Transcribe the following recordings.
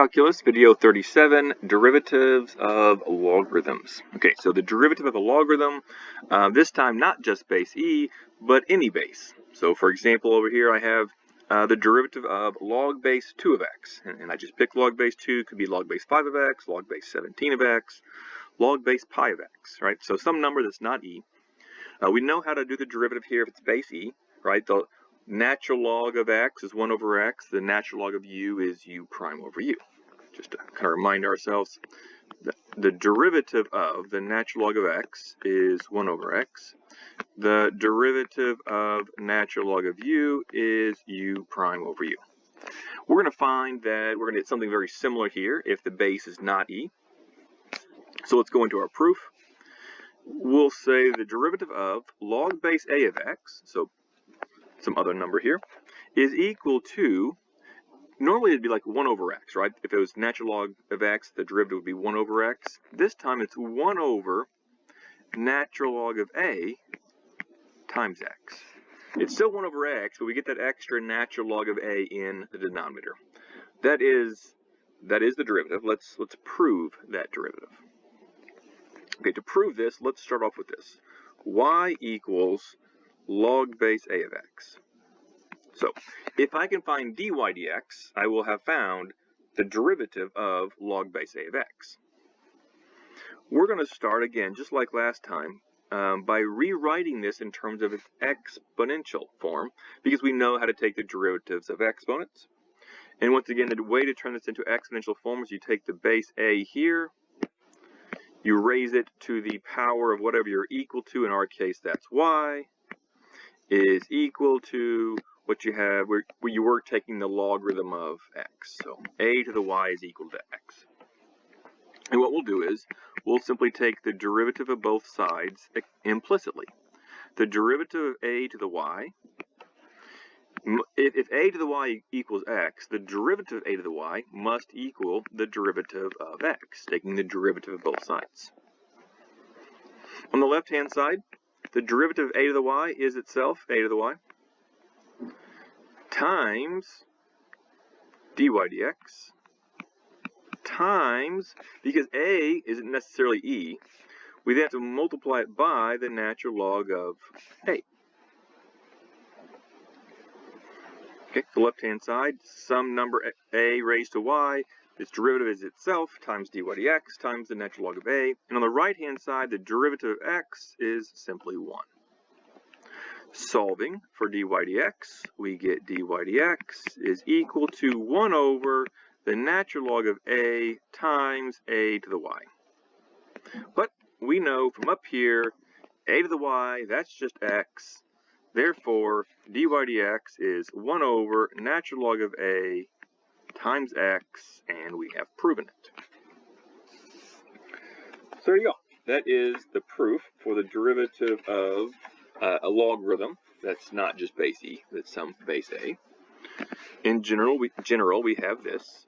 Calculus, video 37, derivatives of logarithms. Okay, so the derivative of a logarithm, this time not just base e, but any base. So for example, over here I have the derivative of log base 2 of x. And I just picked log base 2, could be log base 5 of x, log base 17 of x, log base pi of x, right? So some number that's not e. We know how to do the derivative here if it's base e, right? The natural log of x is 1 over x. The natural log of u is u prime over u. Just to kind of remind ourselves, the derivative of the natural log of x is 1 over x. The derivative of natural log of u is u prime over u. We're going to find that we're going to get something very similar here if the base is not e. So let's go into our proof. We'll say the derivative of log base a of x, so some other number here, is equal to, normally it'd be like 1 over x, right? If it was natural log of x, the derivative would be 1 over x. This time it's 1 over natural log of a times x. It's still 1 over x, but we get that extra natural log of a in the denominator. That is the derivative. Let's prove that derivative. Okay, to prove this, let's start off with this. Y equals log base a of x. So, if I can find dy dx, I will have found the derivative of log base a of x. We're going to start again, just like last time, by rewriting this in terms of its exponential form, because we know how to take the derivatives of exponents. And once again, the way to turn this into exponential form is you take the base a here, you raise it to the power of whatever you're equal to, in our case that's y, is equal to what you have where you were taking the logarithm of x. So a to the y is equal to x. And what we'll do is we'll simply take the derivative of both sides implicitly. The derivative of a to the y, if a to the y equals x, the derivative of a to the y must equal the derivative of x, taking the derivative of both sides. On the left-hand side, the derivative of a to the y is itself a to the y times dy dx times, because a isn't necessarily e, we then have to multiply it by the natural log of a. Okay, the left-hand side, some number a raised to y, its derivative is itself times dy dx times the natural log of a. And on the right-hand side, the derivative of x is simply 1. Solving for dy dx, we get dy dx is equal to 1 over the natural log of a times a to the y. But we know from up here, a to the y, that's just x. Therefore, dy dx is 1 over natural log of a times x, and we have proven it. So there you go. That is the proof for the derivative of a logarithm that's not just base e, that's some base a. In general, we have this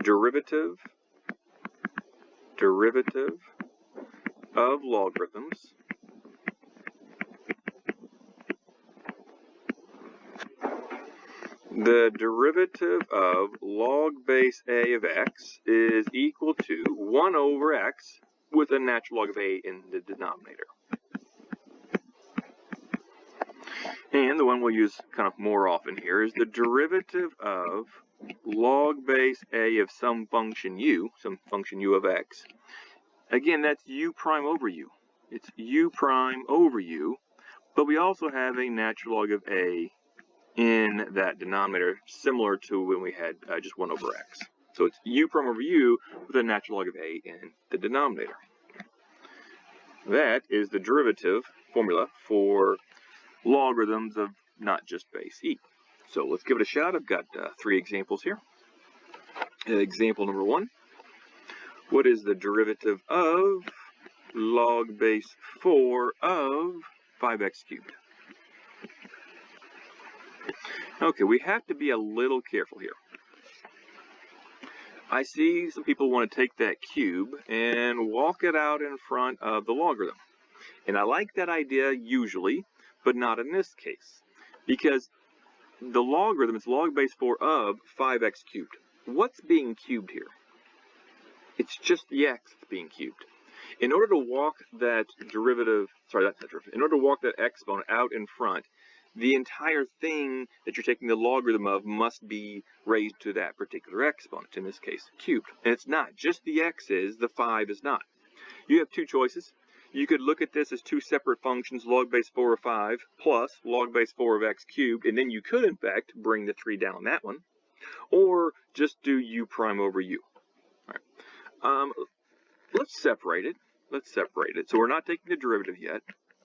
derivative of logarithms the derivative of log base a of x is equal to 1 over x with a natural log of a in the denominator. And the one we'll use kind of more often here is the derivative of log base a of some function u of x. Again, that's u prime over u. It's u prime over u, but we also have a natural log of a in that denominator, similar to when we had just 1 over x. So it's u prime over u with a natural log of a in the denominator. That is the derivative formula for logarithms of not just base e. So let's give it a shot. I've got 3 examples here. Example number 1. What is the derivative of log base 4 of 5x cubed? Okay, we have to be a little careful here. I see some people want to take that cube and walk it out in front of the logarithm. And I like that idea usually, but not in this case, because the logarithm is log base 4 of 5x cubed. what's being cubed here? It's just the x that's being cubed. In order to walk that derivative, in order to walk that exponent out in front, the entire thing that you're taking the logarithm of must be raised to that particular exponent, in this case, cubed. And it's not. Just the x is, the 5 is not. You have two choices. You could look at this as two separate functions, log base 4 of 5 plus log base 4 of x cubed, and then you could, in fact, bring the 3 down that one. Or just do u prime over u. All right. Let's separate it. So we're not taking the derivative yet.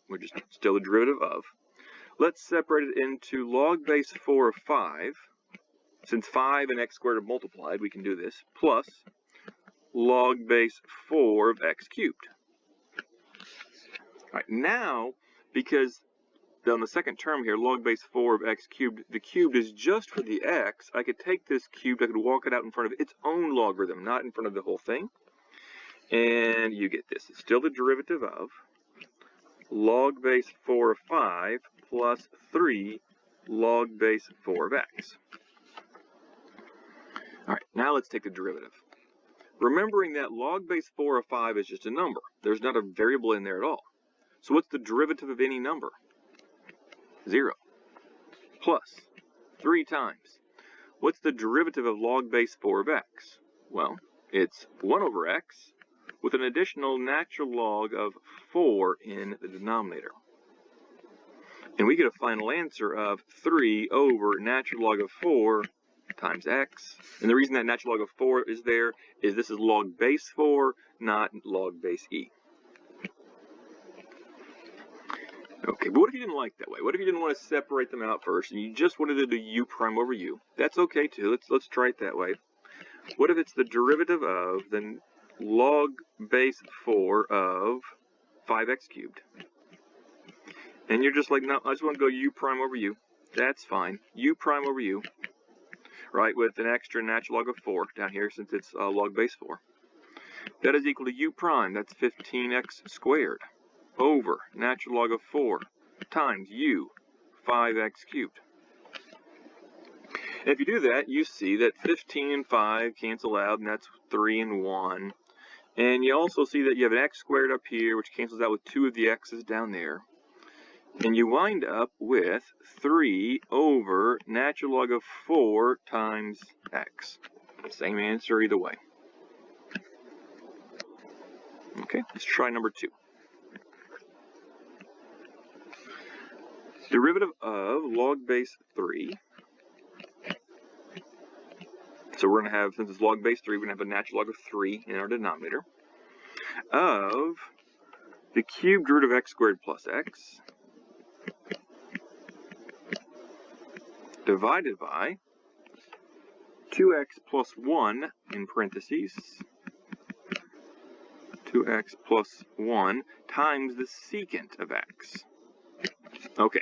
We're just still the derivative of. Let's separate it into log base 4 of 5. Since 5 and x squared are multiplied, we can do this. Plus log base 4 of x cubed. All right, now, because on the second term here, log base 4 of x cubed, the cubed is just for the x, I could take this cubed, I could walk it out in front of its own logarithm, not in front of the whole thing. And you get this. It's still the derivative of log base 4 of 5 plus 3 log base 4 of x. All right, now let's take the derivative. Remembering that log base 4 of 5 is just a number. There's not a variable in there at all. So what's the derivative of any number? 0. Plus 3 times. What's the derivative of log base 4 of x? Well, it's 1 over x with an additional natural log of 4 in the denominator. And we get a final answer of 3 over natural log of 4 times x. And the reason that natural log of 4 is there is this is log base 4, not log base e. Okay, but what if you didn't like that way? What if you didn't want to separate them out first and you just wanted to do u prime over u? That's okay too. Let's try it that way. What if it's the derivative of the log base 4 of 5x cubed? And you're just like, no, I just want to go u prime over u. That's fine. U prime over u, right, with an extra natural log of 4 down here since it's log base 4. That is equal to u prime. That's 15x squared over natural log of 4 times u, 5x cubed. And if you do that, you see that 15 and 5 cancel out, and that's 3 and 1. And you also see that you have an x squared up here, which cancels out with 2 of the x's down there. And you wind up with 3 over natural log of 4 times x. Same answer either way. Okay, let's try number 2. Derivative of log base 3. So we're going to have, since it's log base 3, we're going to have a natural log of 3 in our denominator. Of the cubed root of x squared plus x divided by 2x plus 1 in parentheses, 2x plus 1 times the secant of x. Okay,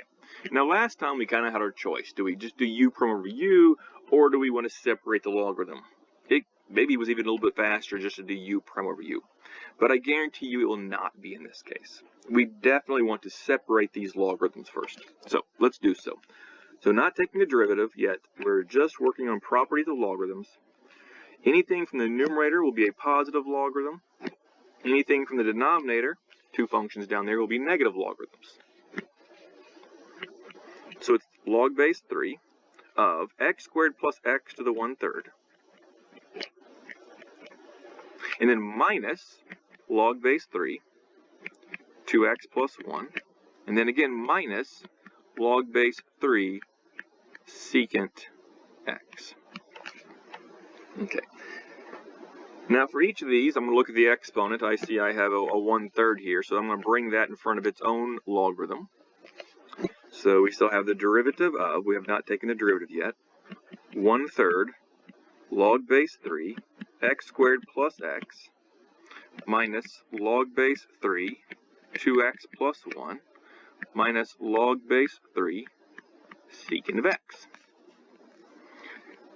now last time we kind of had our choice. Do we just do u prime over u, or do we want to separate the logarithm? It maybe was even a little bit faster just to do u prime over u. But I guarantee you it will not be in this case. We definitely want to separate these logarithms first. So let's do so. So not taking the derivative yet, we're just working on properties of logarithms. Anything from the numerator will be a positive logarithm. Anything from the denominator, 2 functions down there, will be negative logarithms. So it's log base 3 of x squared plus x to the 1/3. And then minus log base 3, 2x plus 1. And then again minus log base 3 secant x. Okay. Now for each of these, I'm going to look at the exponent. I see I have a 1/3 here, so I'm going to bring that in front of its own logarithm. So we still have the derivative of, we have not taken the derivative yet, 1/3 log base 3 x squared plus x minus log base 3 2x plus 1 minus log base 3 secant of x.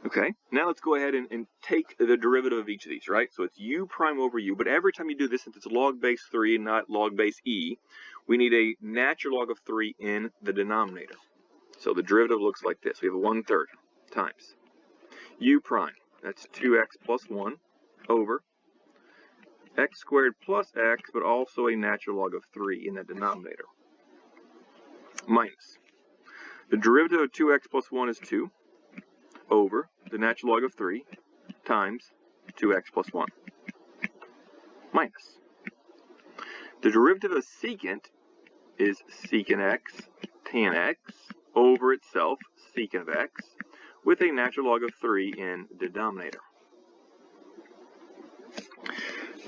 Okay, now let's go ahead and take the derivative of each of these, right? So it's u prime over u, but every time you do this, since it's log base 3 and not log base e, we need a natural log of 3 in the denominator. So the derivative looks like this. We have a 1/3 times u prime. that's 2x plus 1, over x squared plus x, but also a natural log of 3 in the denominator, minus the derivative of 2x plus 1 is 2, over the natural log of 3 times 2x plus 1, minus the derivative of secant is secant x tan x over itself, secant of x, with a natural log of 3 in the denominator.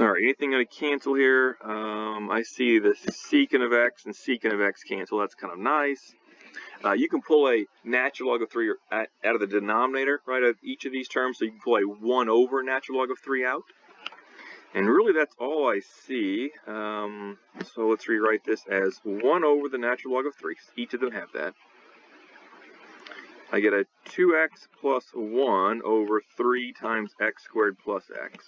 Alright, anything going to cancel here? I see the secant of x and secant of x cancel. That's kind of nice. You can pull a natural log of 3 out of the denominator, right, of each of these terms. So you can pull a 1 over natural log of 3 out. And really that's all I see. So let's rewrite this as 1 over the natural log of 3. Each of them have that. I get a 2x plus 1 over 3 times x squared plus x.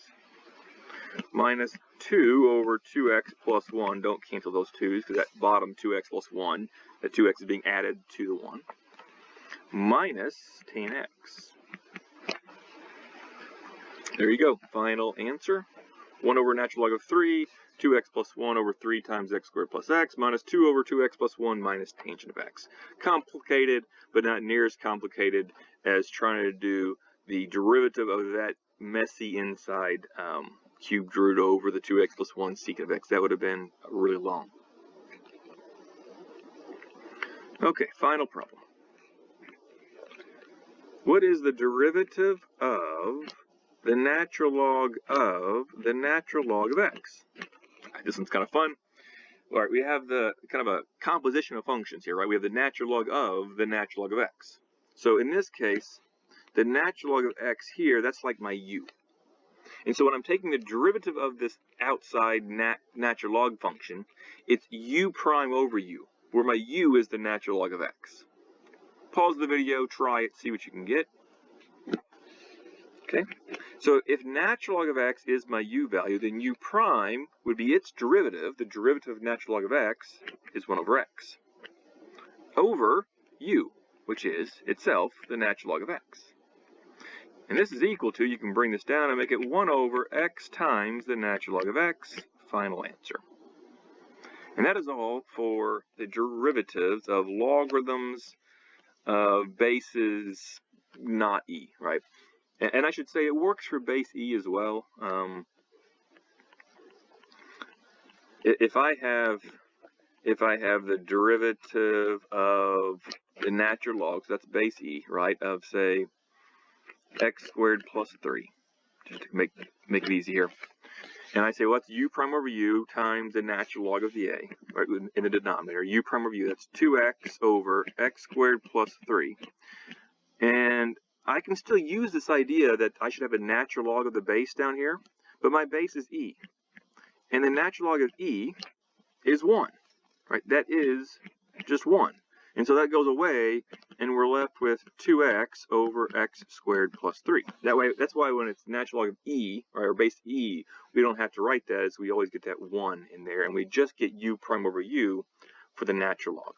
Minus 2 over 2x plus 1. Don't cancel those 2's because that bottom 2x plus 1, the 2x is being added to the 1. Minus tan x. There you go. Final answer. 1 over natural log of 3, 2x plus 1 over 3 times x squared plus x, minus 2 over 2x plus 1 minus tangent of x. Complicated, but not near as complicated as trying to do the derivative of that messy inside cubed root over the 2x plus 1 secant of x. That would have been really long. Okay, final problem. What is the derivative of the natural log of the natural log of x? This one's kind of fun. All right, we have the kind of a composition of functions here, right? We have the natural log of the natural log of x. So in this case, the natural log of x here, that's like my u. And so when I'm taking the derivative of this outside natural log function, it's u prime over u, where my u is the natural log of x. Pause the video, try it, see what you can get. Okay, so if natural log of x is my u value, then u prime would be its derivative. The derivative of natural log of x is 1 over x, over u, which is itself the natural log of x. And this is equal to, you can bring this down and make it 1 over x times the natural log of x. Final answer. And that is all for the derivatives of logarithms of bases not e, right? And I should say it works for base e as well. If I have the derivative of the natural log, so that's base e, right, of say x squared plus 3, just to make it easy here. And I say, well, that's u prime over u times the natural log of the a, right, in the denominator. U prime over u, that's 2x over x squared plus 3. And I can still use this idea that I should have a natural log of the base down here, but my base is e. And the natural log of e is 1, right? That is just 1. And so that goes away, and we're left with 2x over x squared plus 3. That's why when it's natural log of e, or base e, we don't have to write that, as we always get that 1 in there, and we just get u prime over u for the natural log.